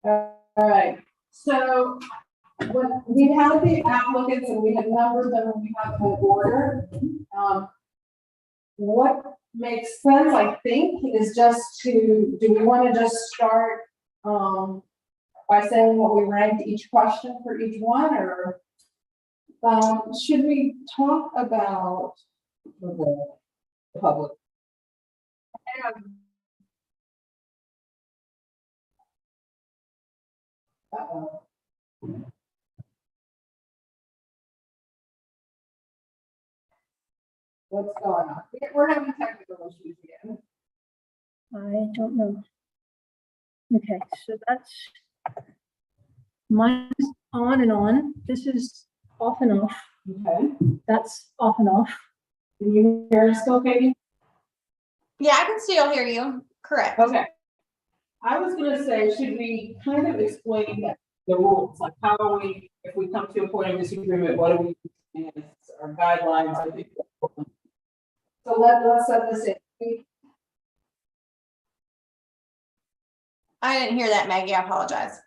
All right. So when we had the applicants and we had numbered them and we have them in order, what makes sense, I think, is just do we want to just start by saying what we ranked each question for each one, or should we talk about the public? Uh-oh. What's going on? We're having technical issues again. I don't know. Okay, so that's mine's on and on. This is off and off. Okay. That's off and off. Can you hear us still, Katie? Yeah, I can still hear you. Correct. Okay. I was going to say, should we kind of explain the rules, like how do we, if we come to a point of disagreement, what do we do as our guidelines? I think. So let's set this in. I didn't hear that, Maggie. I apologize.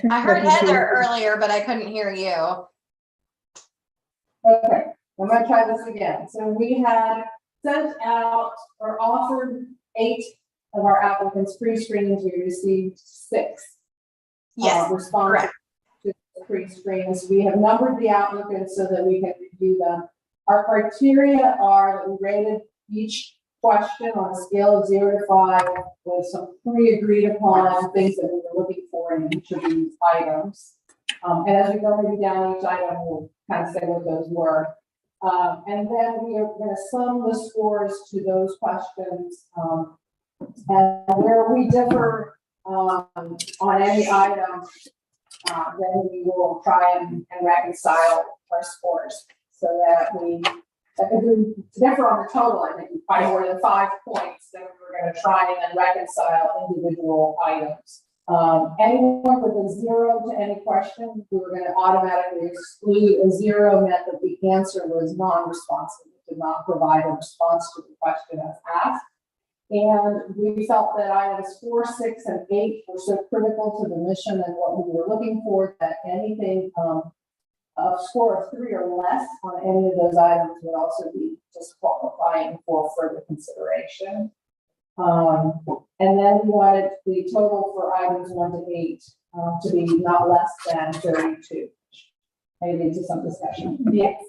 I heard Heather earlier, but I couldn't hear you. Okay, I'm going to try this again. So we had sent out or offered 8 of our applicants pre-screens. We received 6 Yes, responses correct. to the pre-screens. We have numbered the applicants so that we can review them. Our criteria are that we rated each question on a scale of 0 to 5 with some pre-agreed upon things that we were looking for in each of these items. And as we go maybe down each item, we'll kind of say what those were. And then we are going to sum the scores to those questions. And where we differ on any item, then we will try and reconcile our scores so that we differ on the total. I think by more than 5 points, then we're going to try and then reconcile individual items. Anyone with a 0 to any question, we were going to automatically exclude. A 0 meant that the answer was non-responsive. It did not provide a response to the question as asked. And we felt that items 4, 6, and 8 were so critical to the mission and what we were looking for that anything a score of 3 or less on any of those items would also be disqualifying for further consideration. And then we wanted the total for items 1 to 8 to be not less than 32. Maybe into some discussion. Yes.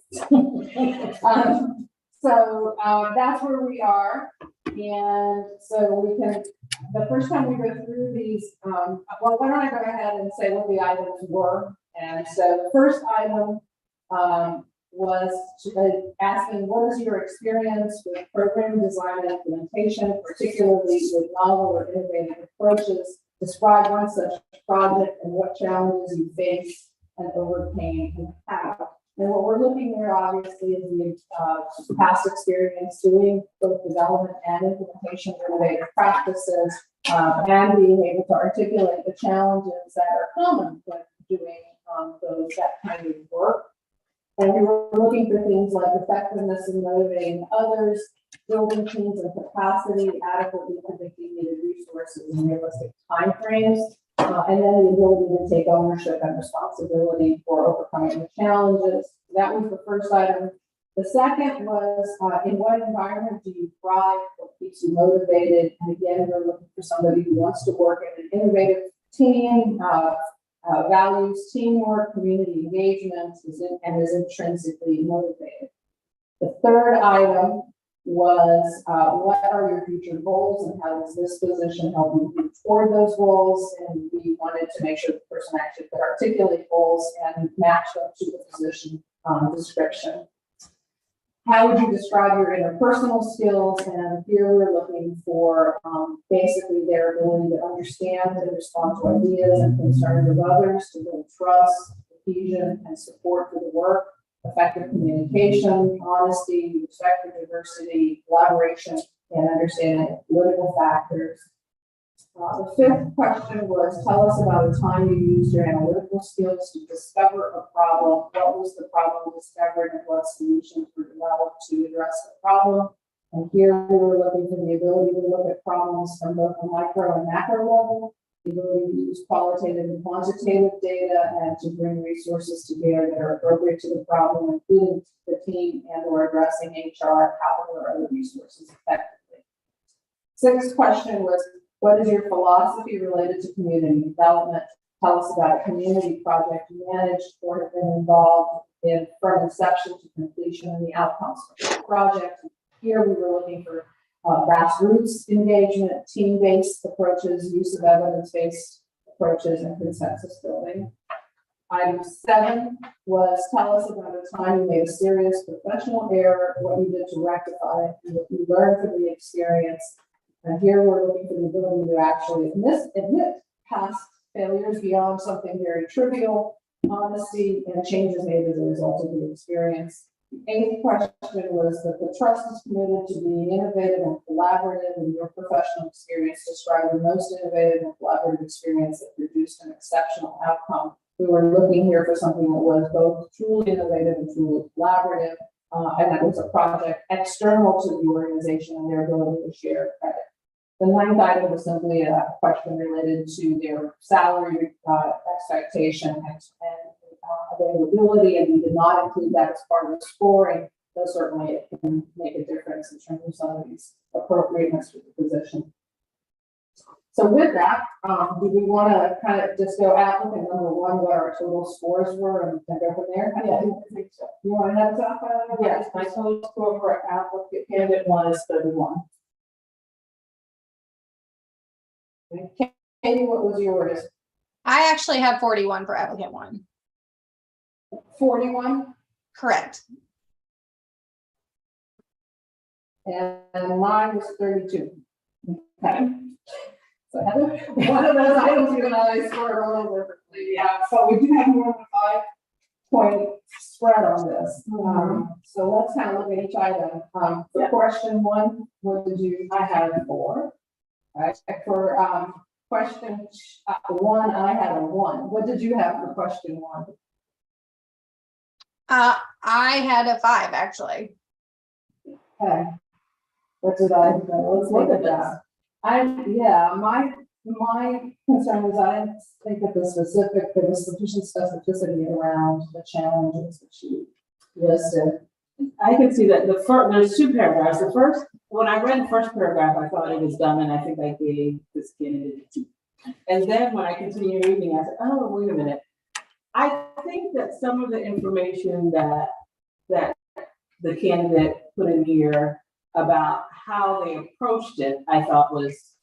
So that's where we are. And so we can, the first time we go through these, well, why don't I go ahead and say what the items were. And so the first item was asking, what is your experience with program design and implementation, particularly with novel or innovative approaches? Describe one such project and what challenges you face and overcame and how. And what we're looking there, obviously, is the past experience doing both development and implementation of innovative practices, and being able to articulate the challenges that are common when doing that kind of work. And we were looking for things like effectiveness in motivating others, building teams and capacity, adequately predicting needed resources and realistic timeframes, and then the ability to take ownership and responsibility for overcoming the challenges. That was the first item. The second was, in what environment do you thrive? What keeps you motivated? And again, we're looking for somebody who wants to work in an innovative team, values teamwork, community engagement, and is intrinsically motivated. The third item was, what are your future goals and how does this position help you move toward those goals? And we wanted to make sure the person actually could articulate goals and match them to the position description. How would you describe your interpersonal skills? And here we're looking for basically their ability to understand and respond to ideas and concerns of others, to build trust, cohesion, and support for the work, effective communication, honesty, respect for diversity, collaboration, and understanding of political factors. The fifth question was, tell us about a time you used your analytical skills to discover a problem. What was the problem discovered and what solutions were developed to address the problem? And here we were looking for the ability to look at problems from both a micro and macro level, the ability to use qualitative and quantitative data, and to bring resources together that are appropriate to the problem, including the team and or addressing HR, capital, or other resources effectively. Sixth question was, what is your philosophy related to community development? Tell us about a community project you managed or have been involved in from inception to completion and the outcomes of the project. Here we were looking for grassroots engagement, team-based approaches, use of evidence-based approaches, and consensus building. Item 7 was, tell us about a time you made a serious professional error, what you did to rectify it, and what you learned from the experience. And here we're looking for the ability to actually admit past failures beyond something very trivial, honesty, and changes made as a result of the experience. The 8th question was that the trust is committed to being innovative and collaborative. In your professional experience, describe the most innovative and collaborative experience that produced an exceptional outcome. We were looking here for something that was both truly innovative and truly collaborative, and that was a project external to the organization and their ability to share credit. The 9th item was simply a question related to their salary expectation and availability, and we did not include that as part of the scoring, though certainly it can make a difference in terms of some of these appropriateness for the position. So with that, do we want to kind of just go applicant number 1, what our total scores were, and go from there? Yeah, I think so. You want to head us off? Yes, my total score for applicant candidate 1 is 31. Katie, what was yours? I actually have 41 for applicant 1. 41, Correct. and mine was 32. Okay. So Heather, one of those items you and I scored a little differently. Yeah, so we do have more than a 5-point spread on this. So let's kind of look at each item. For question 1, what did you? I had 4. Right. For question 1, I had a 1. What did you have for question 1? I had a 5 actually. Okay. What did I do? Let's look at that. My concern was I didn't think that there was sufficient specificity around the challenges that she listed. I can see that there's 2 paragraphs. The first, when I read the first paragraph, I thought it was done, and I think I gave this candidate a 2. And then when I continued reading, I said, oh, wait a minute. I think that some of the information that the candidate put in here about how they approached it, I thought was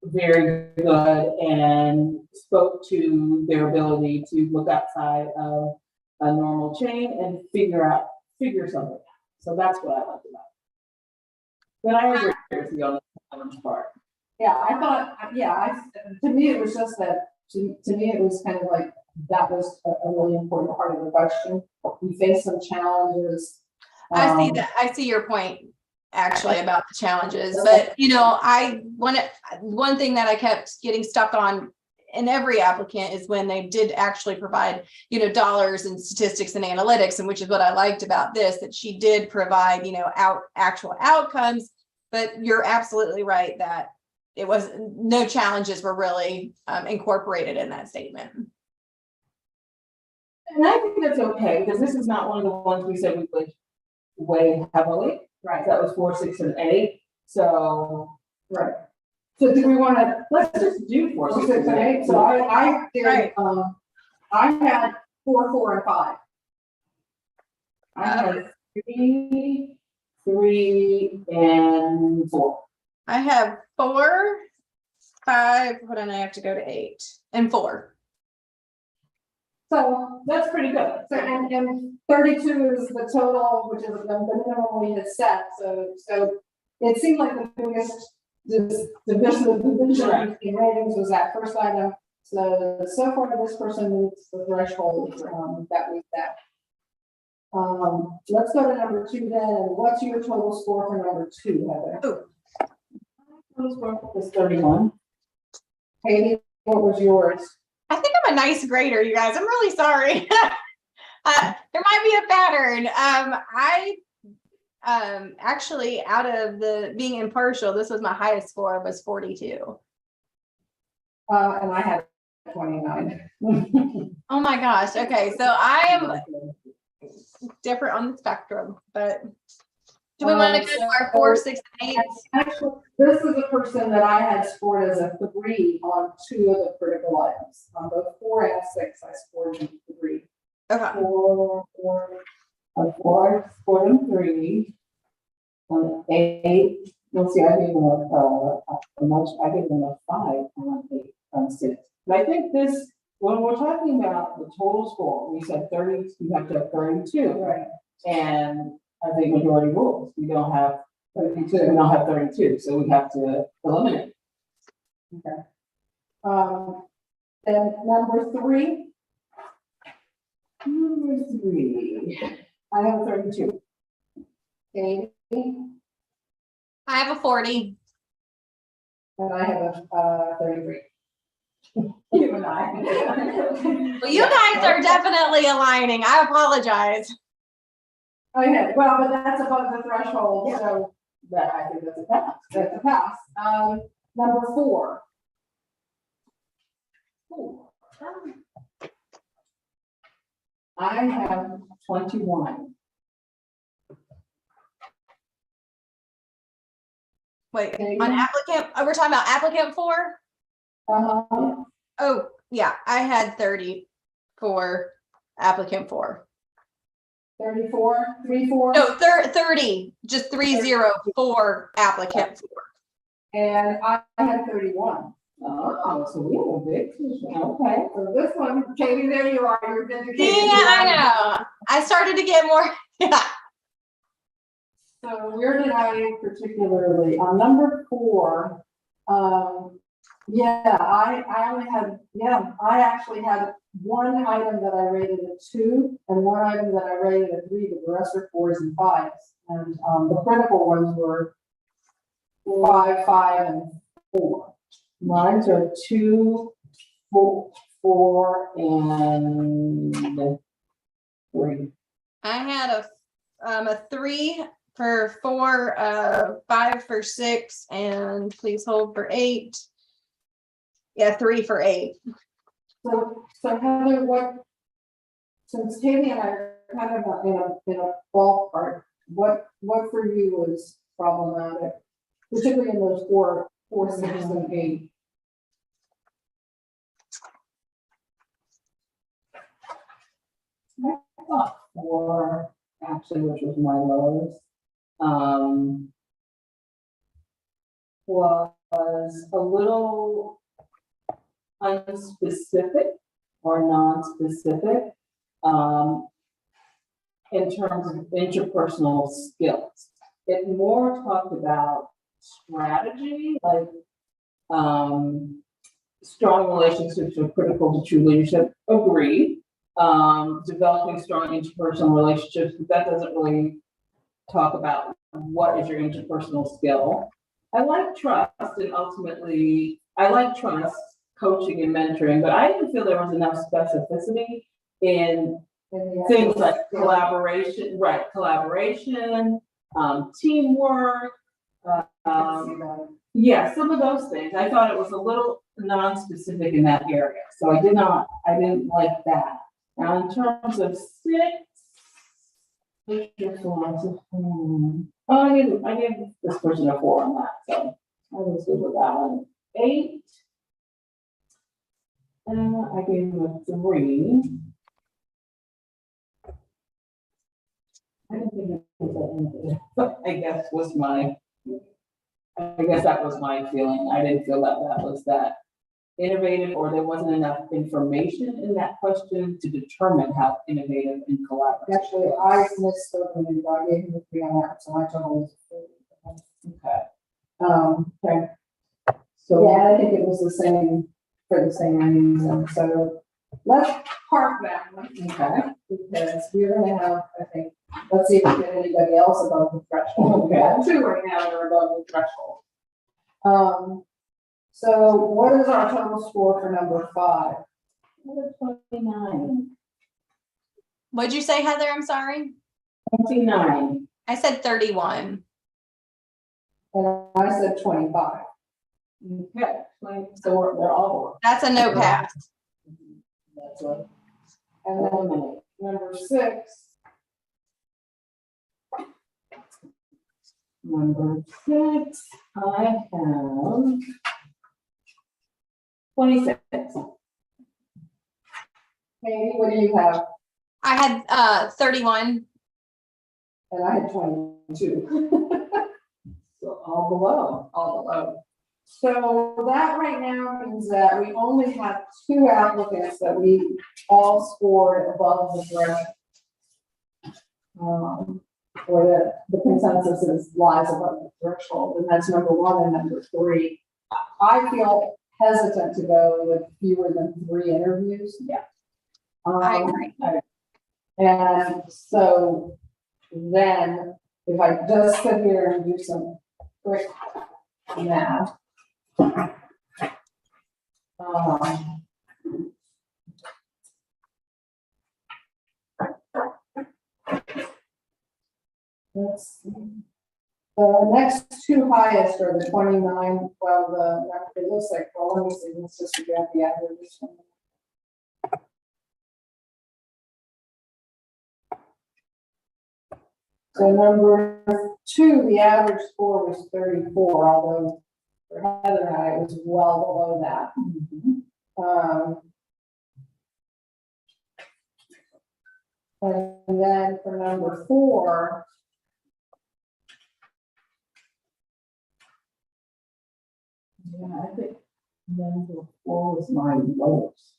very good and spoke to their ability to look outside of a normal chain and figure something out. So that's what I liked about it. But I agree with you on the challenge part. Yeah, I thought, to me, it was just that, to me, it was kind of like, that was a really important part of the question. We face some challenges. I see that. I see your point actually about the challenges, but one thing that I kept getting stuck on in every applicant is when they did actually provide, dollars and statistics and analytics, and which is what I liked about this, that she did provide, actual outcomes. But you're absolutely right that it was no challenges were really incorporated in that statement. And I think that's okay, because this is not one of the ones we said we would weigh heavily. Right. That was 4, 6, and 8. So, Right. So do we want to, let's just do 4, 6, and 8. So I did, I had 4, 4, and 5. I had 3, 3, and 4. I have 4, 5, hold on, I have to go to 8 and 4. So That's pretty good. So and 32 is the total, which is the minimum we had set. So it seemed like the biggest division in ratings was that first item. So far this person meets the threshold that we set. Let's go to number 2 then. And what's your total score for number 2, Heather? Total score is 31. Katie, what was yours? I think I'm a nice grader, you guys. I'm really sorry. There might be a pattern. I actually, out of the being impartial, this was my highest score, was 42. And I had 29. Oh my gosh. Okay, so I am different on the spectrum, but do we want to go to our 4, 6, and 8? Actually, this is a person that I had scored as a 3 on 2 of the critical items. On both 4 and 6, I scored them 3. Okay. 4, I scored them 3. 8, you'll see, I gave them I gave them a 5 on 8 on 6. But I think this, when we're talking about the total score, we said 30, you have to have 32. Right. And I think majority rules, we don't have 32, so we have to eliminate. Okay. And number 3, I have 32. Okay. I have a 40. And I have a 33. You and I. Well, you guys are definitely aligning. I apologize. Okay, well, but that's above the threshold, so that I think that's a pass. That's a pass. Number 4. I have 21. Wait, Okay. on applicant, we're talking about applicant 4? Oh, yeah, I had 30 for applicant 4. 34, 34. No, 30, just 30 for applicant 4. And I had 31. Oh, so we were big. Okay, so this one, Katie, there you are. You're dedicated. Yeah, I know. I started to get more. Yeah. So where did I particularly, on number 4, I actually had one item that I rated a 2 and one item that I rated a 3, but the rest are 4s and 5s. And the critical ones were 5, 5, and 4. Mine's are 2, 4, and 3. I had a 3 for 4, 5 for 6, and please hold for 8. Yeah, 3 for 8. So Heather, since Katie and I are kind of in a ballpark, what for you was problematic, particularly in those 4, 6, and 8? I thought 4, actually, which was my lowest, was a little unspecific or non-specific in terms of interpersonal skills. It more talked about strategy, like strong relationships are critical to true leadership. Agreed. Developing strong interpersonal relationships, but that doesn't really talk about what is your interpersonal skill. I like trust, and ultimately, I like trust, coaching and mentoring, but I didn't feel there was enough specificity in things like collaboration, teamwork, yeah, some of those things. I thought it was a little non-specific in that area, so I didn't like that. Now, in terms of 6, I gave this person a 4 on that, so I was good with that one. 8, I gave him a 3. I didn't think it was that, I guess that was my feeling. I didn't feel that was that innovative, or there wasn't enough information in that question to determine how innovative and collaborative. Actually, I misspoke and I gave him a 3 on that, so I told him. Okay. Okay. So yeah, I think it was the same for the same reason. So let's park that one. Okay. Because we're gonna have, I think, let's see if we get anybody else above the threshold. Okay. 2 right now that are above the threshold. So what is our total score for number 5? 29. What'd you say, Heather? I'm sorry. 29. I said 31. And I said 25. Okay, so they're all. That's a no pass. That's a And then eliminate. number 6, Number 6, I have 26. Katie, what do you have? I had 31. And I had 22. So all below. All below. So that right now means that we only have 2 applicants that we all scored above the threshold. Or the consensus is lies above the threshold, and that's number 1 and number 3. I feel hesitant to go with fewer than 3 interviews. Yeah. I agree. And so then if I just sit here and do some quick math. Let's see. The next 2 highest are the 29. Well, it looks like, well, let me see, let's just forget the average. So number 2, the average score was 34, although for Heather and I, it was well below that. And then for number 4, Yeah, I think number 4 was my lowest.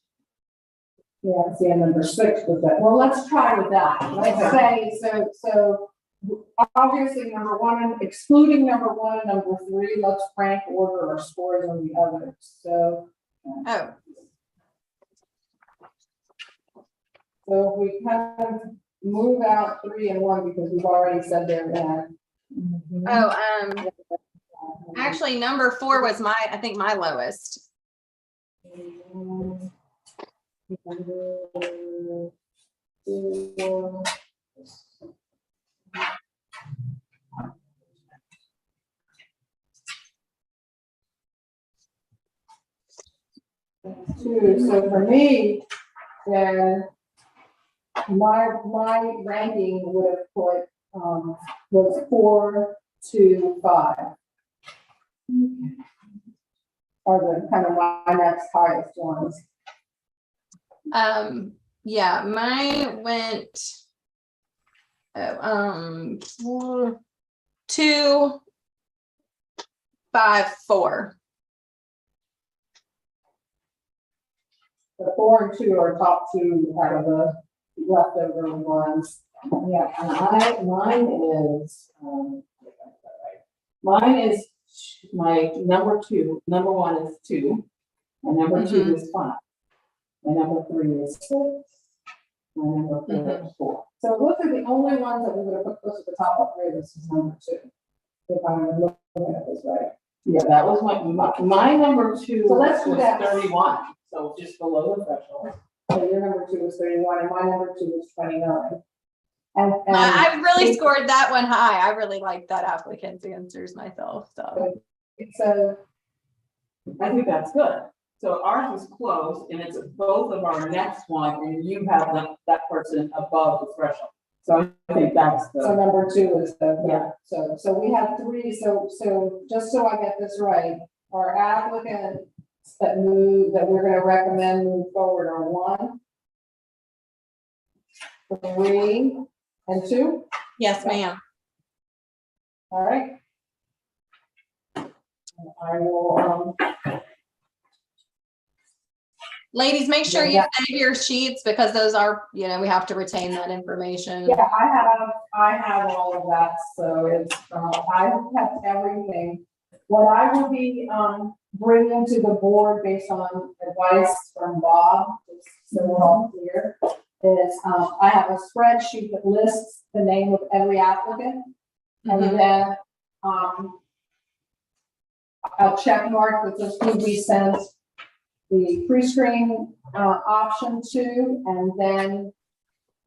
yeah, see, and number 6 was that. Well, let's try with that. Let's say, so obviously number 1, excluding number 1 and number 3, let's rank order our scores on the others. So, Oh, so if we kind of move out 3 and 1 because we've already said they're in. actually, number 4 was I think my lowest. So for me, then my ranking would have put was 4 to 5. Are the kind of my next highest ones. Yeah, mine went 2, 5, 4. The 4 and 2 are top 2 out of the leftover ones. Yeah, and mine is, mine is my number 2, number 1 is 2, and number 2 is 5. My number 3 is 6, my number 4 is 4. So those are the only ones that we would have put close to the top of 3. This is number 2. If I'm looking at this right. Yeah, that was my number 2 So let's do was that. 31, so just below the threshold. So your number 2 was 31 and my number 2 was 29. And I really scored that one high. I really liked that applicant's answers myself. So I think that's good. So ours is close, and it's both of our next one, and you have that person above the threshold. So I think that's so the, number 2 is the, Yeah. So we have 3. So just so I get this right, our applicants that we're going to recommend move forward are 1, 3, and 2. yes, ma'am. All right. I will, Ladies, make sure you Yeah. save your sheets because those are, we have to retain that information. yeah, I have all of that, so it's, I have kept everything. What I will be, bringing to the board based on advice from Bob, just so we're all clear, is, I have a spreadsheet that lists the name of every applicant. And then, a check mark that says who we sent the pre-screen option to, and then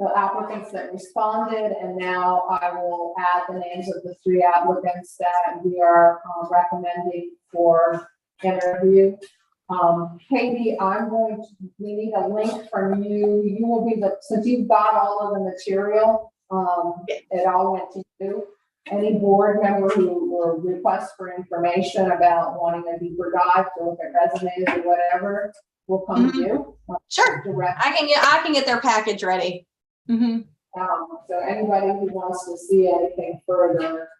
the applicants that responded, and now I will add the names of the 3 applicants that we are recommending for interview. Katie, we need a link from you. You will be since you've got all of the material, it all went to you. Any board member who will request for information about wanting a deeper dive to look at resumes or whatever will come to you. Sure. Direct. I can get their package ready. So anybody who wants to see anything further,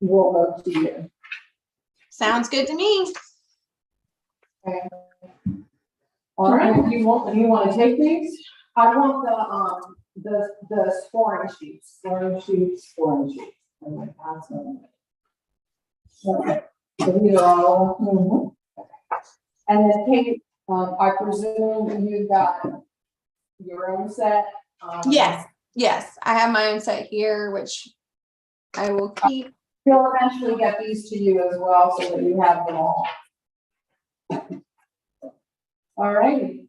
will go to you. Sounds good to me. Okay. All right, you want to take these? I want the scoring sheets. Scoring sheets. I'm like, awesome. Okay. So these are all. And then Kate, I presume you got your own set? Yes, I have my own set here, which I will keep. We'll eventually get these to you as well, so that you have them all. All right.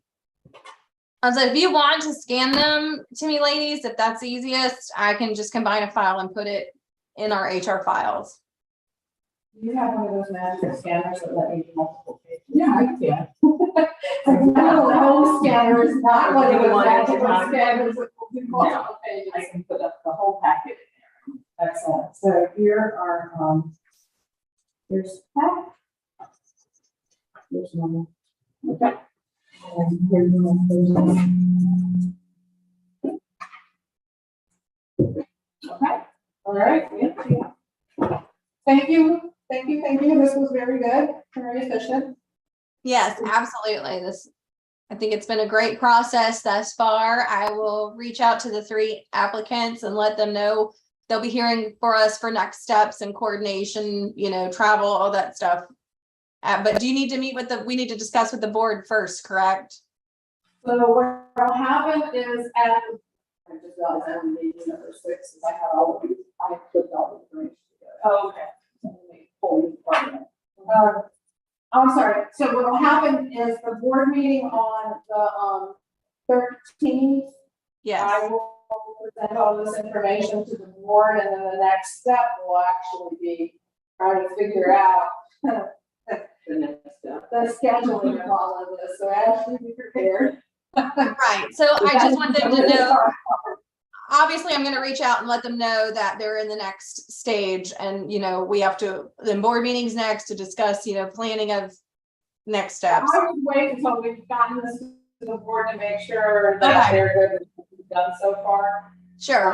So if you want to scan them to me, ladies, if that's easiest, I can just combine a file and put it in our HR files. You have one of those magic scanners that let you do multiple pages. Yeah, I can. No, the home scanner is not one of those magic scanners that will do multiple I pages. can put up the whole packet. Excellent. So here are, here's Pat. Here's one. Okay. And here's one. Okay. All right. Yeah. Thank you. This was very good, very efficient. Yes, absolutely. I think it's been a great process thus far. I will reach out to the 3 applicants and let them know they'll be hearing for us for next steps and coordination, travel, all that stuff. But do you need to meet we need to discuss with the board first, correct? So what'll happen is I just realized I only need number 6, because I have all of these, I put all the information together. Oh, okay. I'm sorry, so what'll happen is the board meeting on the 13th, Yes. I will present all this information to the board, and then the next step will actually be trying to figure out The next step. the scheduling of all of this, so actually be prepared. Right. So I just want them to know, obviously I'm going to reach out and let them know that they're in the next stage, and we have to, then board meetings next to discuss, planning of next steps. I would wait until we've gotten this to the board to make sure that they're good with what we've done so far. Sure.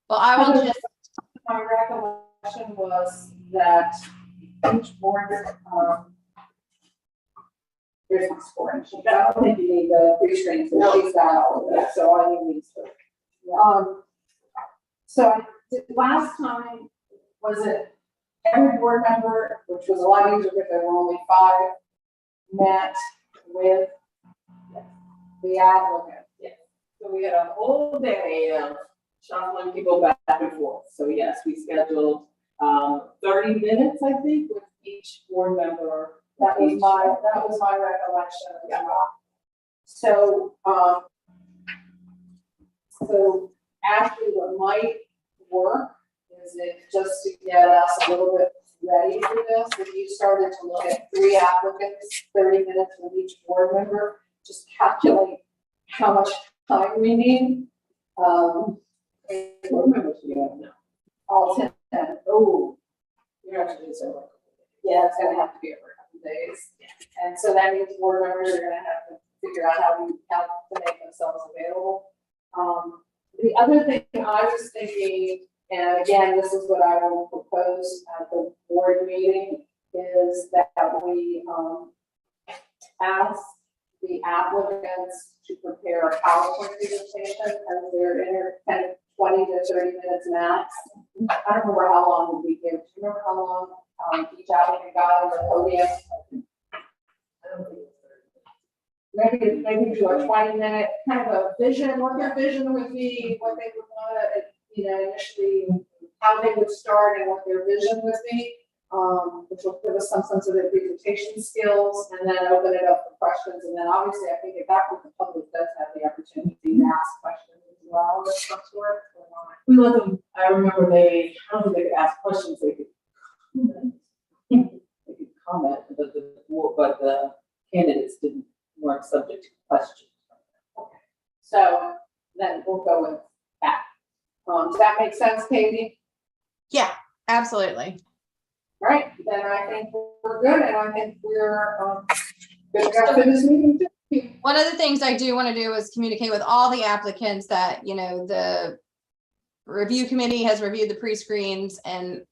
Well, I will just. My recollection was that each board, here's my scoring sheet. I don't think you need the pre-screen, so he's got all of that, so all you need is. So last time, was it every board member, which was a lot easier because there were only 5, met with the applicant. Yes. So we had a whole day of shuffling people back and forth. So yes, we scheduled 30 minutes, I think, with each board member. That was my recollection as well. So, so actually what might work is it just to get us a little bit ready for this, if you started to look at 3 applicants, 30 minutes with each board member, just calculate how much time we need. Board members we have now. All 10. Oh, you're actually so. Yeah, it's gonna have to be over a couple days. And so that means board members are gonna have to figure out how to make themselves available. The other thing I was thinking, and again, this is what I will propose at the board meeting, is that we ask the applicants to prepare a PowerPoint presentation as their kind of 20 to 30 minutes max. I don't remember how long we give. Do you remember how long each applicant got on the podium? I don't think maybe do a 20-minute kind of a vision, what their vision would be, what they would want to, initially how they would start and what their vision would be, which will give us some sense of their presentation skills, and then open it up for questions. And then obviously, I think at that point, the public does have the opportunity to ask questions as well, if some sort or not. We let them, I remember they, I don't think they could ask questions, they could comment. They could comment, but the candidates weren't subject to questions. So then we'll go with that. Does that make sense, Katie? Yeah, absolutely. All right, then I think we're good, and I think we're good to go for this meeting too. One of the things I do want to do is communicate with all the applicants that, you know, the review committee has reviewed the pre-screens and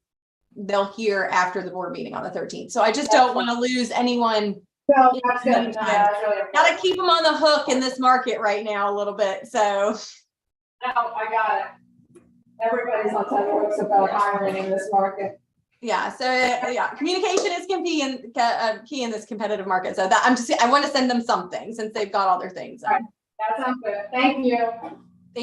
they'll hear after the board meeting on the 13th. So I just don't want to lose anyone. No, Yeah, that's good. anytime. No, that's really important. Gotta keep them on the hook in this market right now a little bit. So No, I got it. Everybody's on tenterhooks about hiring in this market. yeah, so yeah, communication is key in this competitive market. So that I want to send them something since they've got all their things. Right. That sounds good. Thank you.